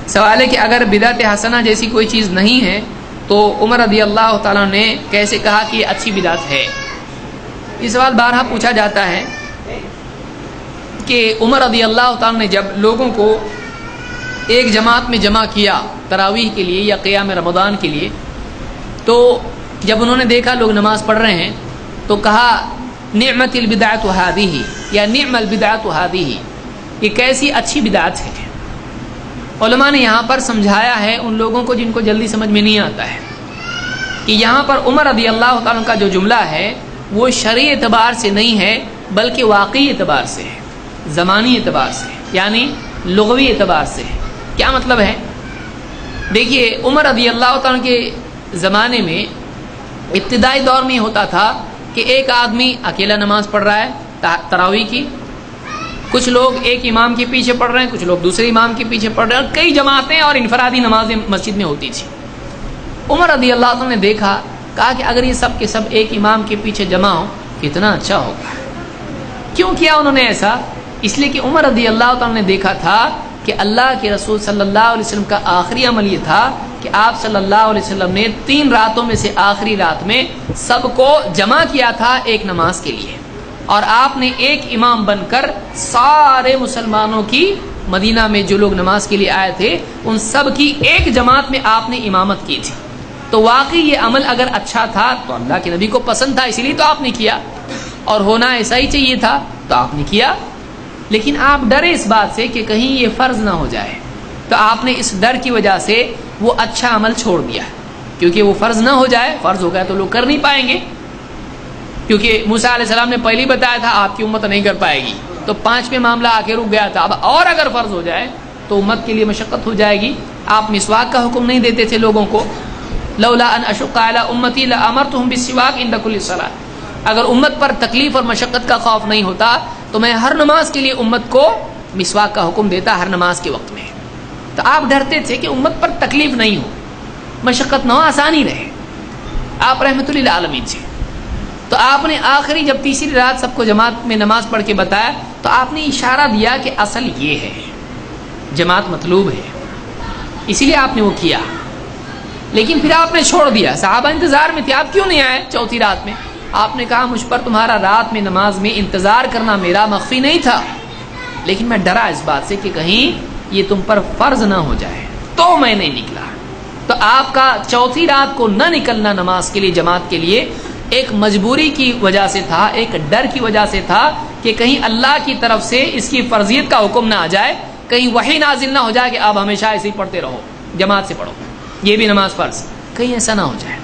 سوال ہے کہ اگر بدعت حسنہ جیسی کوئی چیز نہیں ہے تو عمر رضی اللہ تعالیٰ نے کیسے کہا کہ یہ اچھی بدعت ہے؟ یہ سوال بارہا پوچھا جاتا ہے کہ عمر رضی اللہ تعالیٰ نے جب لوگوں کو ایک جماعت میں جمع کیا تراویح کے لیے یا قیام رمضان کے لیے، تو جب انہوں نے دیکھا لوگ نماز پڑھ رہے ہیں تو کہا نعمت البدعۃ ہذہ یا نعم البدعۃ ہذہ، یہ کیسی اچھی بدعت ہے۔ علماء نے یہاں پر سمجھایا ہے ان لوگوں کو جن کو جلدی سمجھ میں نہیں آتا ہے کہ یہاں پر عمر رضی اللہ تعالیٰ کا جو جملہ ہے وہ شرعی اعتبار سے نہیں ہے بلکہ واقعی اعتبار سے ہے، زمانی اعتبار سے، یعنی لغوی اعتبار سے ہے۔ کیا مطلب ہے؟ دیکھیے عمر رضی اللہ تعالیٰ کے زمانے میں ابتدائی دور میں ہوتا تھا کہ ایک آدمی اکیلا نماز پڑھ رہا ہے تراویح کی، کچھ لوگ ایک امام کے پیچھے پڑھ رہے ہیں، کچھ لوگ دوسرے امام کے پیچھے پڑھ رہے ہیں، اور کئی جماعتیں اور انفرادی نمازیں مسجد میں ہوتی تھی۔ عمر رضی اللہ عنہ نے دیکھا، کہا کہ اگر یہ سب کے سب ایک امام کے پیچھے جمع ہو کتنا اچھا ہوگا۔ کیوں کیا انہوں نے ایسا؟ اس لیے کہ عمر رضی اللہ عنہ نے دیکھا تھا کہ اللہ کے رسول صلی اللہ علیہ وسلم کا آخری عمل یہ تھا کہ آپ صلی اللہ علیہ وسلم نے 3 راتوں میں سے آخری رات میں سب کو جمع کیا تھا ایک نماز کے لیے، اور آپ نے ایک امام بن کر سارے مسلمانوں کی مدینہ میں جو لوگ نماز کے لیے آئے تھے ان سب کی ایک جماعت میں آپ نے امامت کی تھی۔ تو واقعی یہ عمل اگر اچھا تھا تو اللہ کے نبی کو پسند تھا، اسی لیے تو آپ نے کیا، اور ہونا ایسا ہی چاہیے تھا تو آپ نے کیا۔ لیکن آپ ڈرے اس بات سے کہ کہیں یہ فرض نہ ہو جائے، تو آپ نے اس ڈر کی وجہ سے وہ اچھا عمل چھوڑ دیا، کیونکہ وہ فرض نہ ہو جائے، فرض ہو گیا تو لوگ کر نہیں پائیں گے، کیونکہ موسیٰ علیہ السلام نے پہلے ہی بتایا تھا آپ کی امت نہیں کر پائے گی، تو 5ویں معاملہ آ کے رک گیا تھا۔ اب اور اگر فرض ہو جائے تو امت کے لیے مشقت ہو جائے گی۔ آپ مسواک کا حکم نہیں دیتے تھے لوگوں کو، لولا ان اشق علی امتی لامرتهم بالسواک عند كل صلاۃ، اگر امت پر تکلیف اور مشقت کا خوف نہیں ہوتا تو میں ہر نماز کے لیے امت کو مسواک کا حکم دیتا ہر نماز کے وقت میں۔ تو آپ ڈرتے تھے کہ امت پر تکلیف نہیں ہو، مشقت نہ ہو، آسانی رہے، آپ رحمت للعالمین سے۔ تو آپ نے آخری جب تیسری رات سب کو جماعت میں نماز پڑھ کے بتایا تو آپ نے اشارہ دیا کہ اصل یہ ہے، جماعت مطلوب ہے، اسی لیے آپ نے وہ کیا۔ لیکن پھر آپ نے چھوڑ دیا، صحابہ انتظار میں تھے، آپ کیوں نہیں آئے چوتھی رات میں؟ آپ نے کہا مجھ پر تمہارا رات میں نماز میں انتظار کرنا میرا مخفی نہیں تھا، لیکن میں ڈرا اس بات سے کہ کہیں یہ تم پر فرض نہ ہو جائے تو میں نہیں نکلا۔ تو آپ کا چوتھی رات کو نہ نکلنا نماز کے لیے جماعت کے لیے ایک مجبوری کی وجہ سے تھا، ایک ڈر کی وجہ سے تھا کہ کہیں اللہ کی طرف سے اس کی فرضیت کا حکم نہ آ جائے، کہیں وحی نازل نہ ہو جائے کہ آپ ہمیشہ ایسے ہی پڑھتے رہو، جماعت سے پڑھو، یہ بھی نماز فرض، کہیں ایسا نہ ہو جائے۔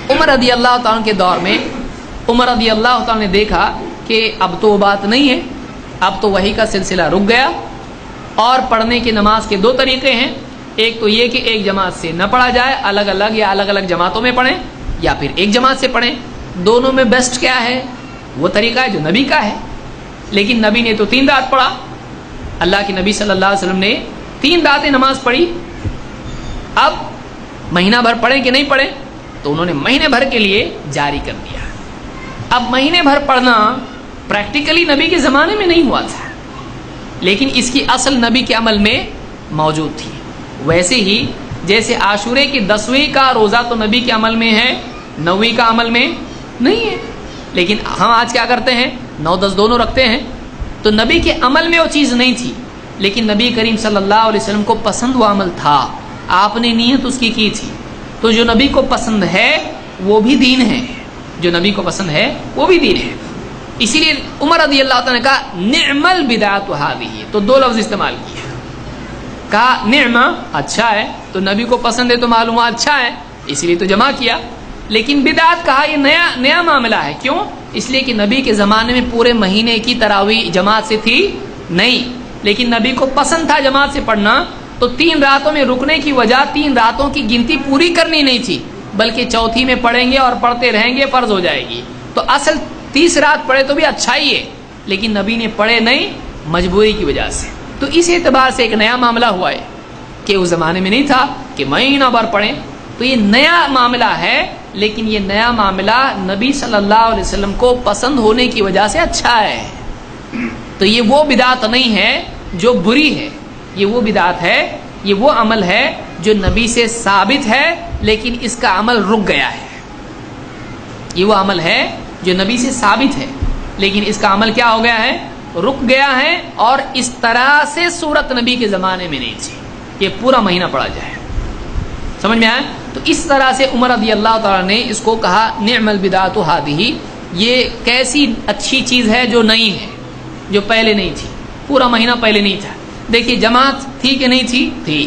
عمر رضی اللہ تعالیٰ کے دور میں عمر رضی اللہ تعالیٰ نے دیکھا کہ اب تو وہ بات نہیں ہے، اب تو وحی کا سلسلہ رک گیا، اور پڑھنے کی نماز کے 2 طریقے ہیں، ایک تو یہ کہ ایک جماعت سے نہ پڑھا جائے، الگ الگ یا الگ الگ جماعتوں میں پڑھیں، یا پھر ایک جماعت سے پڑھیں۔ دونوں میں بیسٹ کیا ہے؟ وہ طریقہ ہے جو نبی کا ہے، لیکن نبی نے تو 3 رات پڑھا، اللہ کے نبی صلی اللہ علیہ وسلم نے 3 راتیں نماز پڑھی۔ اب مہینہ بھر پڑھیں کہ نہیں پڑھیں، تو انہوں نے مہینے بھر کے لیے جاری کر دیا۔ اب مہینے بھر پڑھنا پریکٹیکلی نبی کے زمانے میں نہیں ہوا تھا، لیکن اس کی اصل نبی کے عمل میں موجود تھی۔ ویسے ہی جیسے عاشورے کی 10ویں کا روزہ تو نبی کے عمل میں ہے، 9ویں کا عمل میں نہیں ہے، لیکن ہم آج کیا کرتے ہیں، 9 10 دونوں رکھتے ہیں۔ تو نبی کے عمل میں وہ چیز نہیں تھی، لیکن نبی کریم صلی اللہ علیہ وسلم کو پسند وہ عمل تھا، آپ نے نیت اس کی تھی۔ تو جو نبی کو پسند ہے وہ بھی دین ہے، جو نبی کو پسند ہے وہ بھی دین ہے۔ اسی لیے عمر رضی اللہ تعالیٰ نے کہا نعم البدعۃ ہذہ، تو 2 لفظ استعمال کیے، کہا نعمہ اچھا ہے، تو نبی کو پسند ہے تو معلوم ہوا اچھا ہے، اسی لیے تو جمع کیا۔ لیکن بدعت کہا یہ نیا معاملہ ہے، کیوں؟ اس لیے کہ نبی کے زمانے میں پورے مہینے کی تراویح جماعت سے تھی نہیں، لیکن نبی کو پسند تھا جماعت سے پڑھنا، تو 3 راتوں میں رکنے کی وجہ 3 راتوں کی گنتی پوری کرنی نہیں تھی، بلکہ چوتھی میں پڑھیں گے اور پڑھتے رہیں گے، فرض ہو جائے گی۔ تو اصل 30 رات پڑھے تو بھی اچھا ہی ہے، لیکن نبی نے پڑھے نہیں مجبوری کی وجہ سے۔ تو اس اعتبار سے ایک نیا معاملہ ہوا ہے کہ اس زمانے میں نہیں تھا کہ مہینہ بھر پڑھیں، تو یہ نیا معاملہ ہے، لیکن یہ نیا معاملہ نبی صلی اللہ علیہ وسلم کو پسند ہونے کی وجہ سے اچھا ہے۔ تو یہ وہ بدعت نہیں ہے جو بری ہے، یہ وہ بدعت ہے یہ وہ عمل ہے جو نبی سے ثابت ہے لیکن اس کا عمل رک گیا ہے. یہ وہ عمل ہے جو نبی سے ثابت ہے لیکن اس کا عمل کیا ہو گیا ہے؟ رک گیا ہے. اور اس طرح سے صورت نبی کے زمانے میں نہیں تھی یہ پورا مہینہ پڑھا جائے. سمجھ میں آیا؟ تو اس طرح سے عمر رضی اللہ تعالیٰ نے اس کو کہا نعم البدعۃ ھذہ، یہ کیسی اچھی چیز ہے جو نئی ہے، جو پہلے نہیں تھی، پورا مہینہ پہلے نہیں تھا. دیکھیے جماعت تھی کہ نہیں تھی؟ تھی.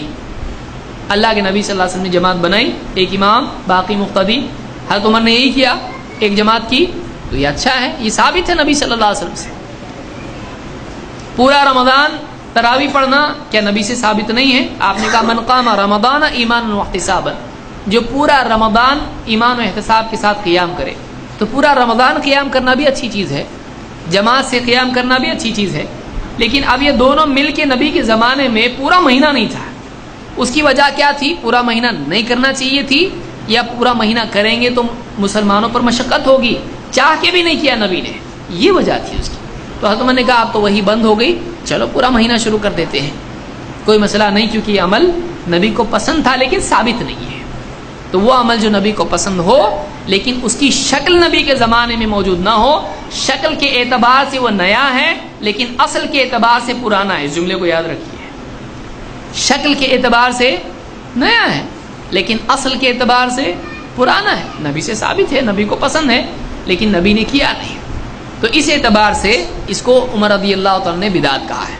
اللہ کے نبی صلی اللہ علیہ وسلم نے جماعت بنائی، ایک امام باقی مقتدی. حضرت عمر نے یہی کیا، ایک جماعت کی، تو یہ اچھا ہے، یہ ثابت ہے نبی صلی اللہ علیہ وسلم سے. پورا رمضان تراویح پڑھنا کیا نبی سے ثابت نہیں ہے؟ آپ نے کہا من قام رمضان ایمانا واحتسابا، جو پورا رمضان ایمان و احتساب کے ساتھ قیام کرے. تو پورا رمضان قیام کرنا بھی اچھی چیز ہے، جماعت سے قیام کرنا بھی اچھی چیز ہے. لیکن اب یہ دونوں مل کے نبی کے زمانے میں پورا مہینہ نہیں تھا. اس کی وجہ کیا تھی؟ پورا مہینہ نہیں کرنا چاہیے تھی، یا پورا مہینہ کریں گے تو مسلمانوں پر مشقت ہوگی، چاہ کے بھی نہیں کیا نبی نے، یہ وجہ تھی اس کی. تو حضرت عمر نے کہا اب تو وہی بند ہو گئی، چلو پورا مہینہ شروع کر دیتے ہیں، کوئی مسئلہ نہیں، کیونکہ یہ عمل نبی کو پسند تھا لیکن ثابت نہیں ہے. تو وہ عمل جو نبی کو پسند ہو لیکن اس کی شکل نبی کے زمانے میں موجود نہ ہو، شکل کے اعتبار سے وہ نیا ہے لیکن اصل کے اعتبار سے پرانا ہے. اس جملے کو یاد رکھیے، شکل کے اعتبار سے نیا ہے لیکن اصل کے اعتبار سے پرانا ہے. نبی سے ثابت ہے، نبی کو پسند ہے لیکن نبی نے کیا نہیں. تو اس اعتبار سے اس کو عمر رضی اللہ تعالیٰ نے بدعت کہا ہے.